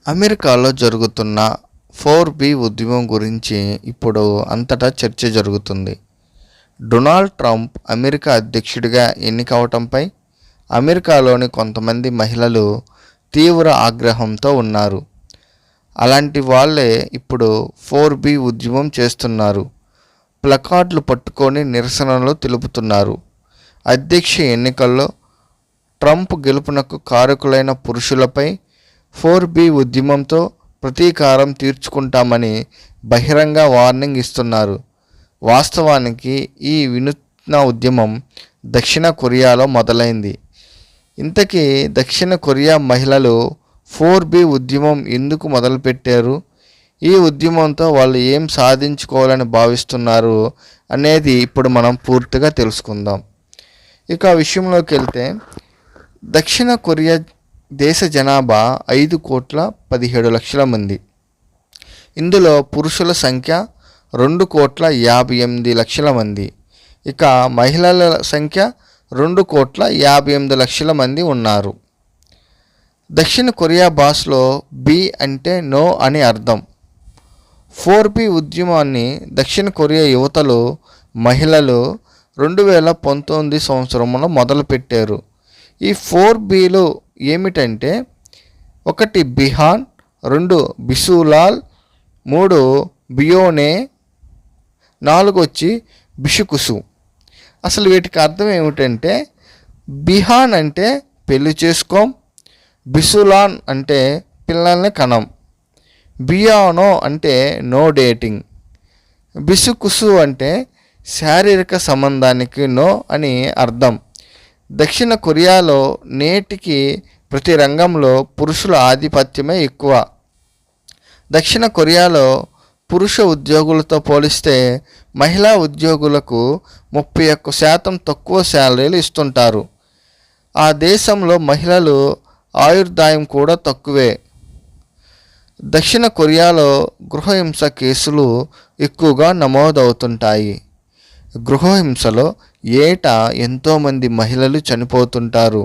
అమెరికాలో జరుగుతున్న 4B ఉద్యమం గురించి ఇప్పుడు అంతటా చర్చ జరుగుతుంది. డొనాల్డ్ ట్రంప్ అమెరికా అధ్యక్షుడిగా ఎన్నికవటంపై అమెరికాలోని కొంతమంది మహిళలు తీవ్ర ఆగ్రహంతో ఉన్నారు. అలాంటి వాళ్ళే ఇప్పుడు 4B ఉద్యమం చేస్తున్నారు. ప్లకార్డులు పట్టుకొని నిరసనలు తెలుపుతున్నారు. అధ్యక్ష ఎన్నికల్లో ట్రంప్ గెలుపునకు కారకులైన పురుషులపై 4B ఉద్యమంతో ప్రతీకారం తీర్చుకుంటామని బహిరంగ వార్నింగ్ ఇస్తున్నారు. వాస్తవానికి ఈ వినూత్న ఉద్యమం దక్షిణ కొరియాలో మొదలైంది. ఇంతకీ దక్షిణ కొరియా మహిళలు 4B ఉద్యమం ఎందుకు మొదలుపెట్టారు, ఈ ఉద్యమంతో వాళ్ళు ఏం సాధించుకోవాలని భావిస్తున్నారు అనేది ఇప్పుడు మనం పూర్తిగా తెలుసుకుందాం. ఇక విషయంలోకి వెళ్తే, దక్షిణ కొరియా దేశ జనాభా 5,17,00,000 మంది. ఇందులో పురుషుల సంఖ్య 2,58,00,000 మంది. ఇక మహిళల సంఖ్య 2,58,00,000 మంది ఉన్నారు. దక్షిణ కొరియా భాషలో బి అంటే నో అని అర్థం. 4B ఉద్యమాన్ని దక్షిణ కొరియా యువతలు, మహిళలు 2019 సంవత్సరంలో మొదలుపెట్టారు. ఈ 4Bలు ఏమిటంటే, 1 బిహాన్, 2 బిసులాల్, 3 బియోనే, 4 వచ్చి బిషుకుసు. అసలు వీటికి అర్థం ఏమిటంటే, బిహాన్ అంటే పెళ్లి చేసుకోం, బిసులాన్ అంటే పిల్లల్ని కనం, బియానో అంటే నో డేటింగ్, బిసుకుసు అంటే శారీరక సంబంధానికి నో అని అర్థం. దక్షిణ కొరియాలో నేటికి ప్రతి రంగంలో పురుషుల ఆధిపత్యమే ఎక్కువ. దక్షిణ కొరియాలో పురుష ఉద్యోగులతో పోలిస్తే మహిళా ఉద్యోగులకు 31% తక్కువ శాలరీలు ఇస్తుంటారు. ఆ దేశంలో మహిళలు ఆయుర్దాయం కూడా తక్కువే. దక్షిణ కొరియాలో గృహహింస కేసులు ఎక్కువగా నమోదవుతుంటాయి. గృహహింసలో ఏటా ఎంతోమంది మహిళలు చనిపోతుంటారు.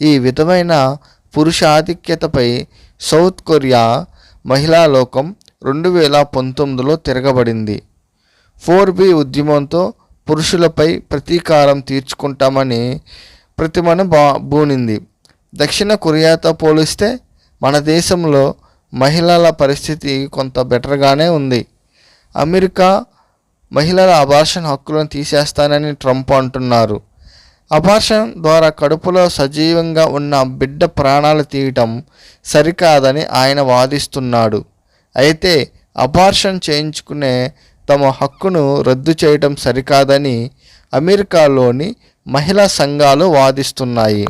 ఈ విధమైన పురుషాధిక్యతపై సౌత్ కొరియా మహిళా లోకం 2019లో తిరగబడింది. 4B ఉద్యమంతో పురుషులపై ప్రతీకారం తీర్చుకుంటామని ప్రతిమను బూనింది. దక్షిణ కొరియాతో పోలిస్తే మన దేశంలో మహిళల పరిస్థితి కొంత బెటర్గానే ఉంది. అమెరికా మహిళల అబార్షన్ హక్కులను తీసేస్తానని ట్రంప్ అంటున్నారు. అబార్షన్ ద్వారా కడుపులో సజీవంగా ఉన్న బిడ్డ ప్రాణాలు తీయటం సరికాదని ఆయన వాదిస్తున్నాడు. అయితే అబార్షన్ చేయించుకునే తమ హక్కును రద్దు చేయటం సరికాదని అమెరికాలోని మహిళా సంఘాలు వాదిస్తున్నాయి.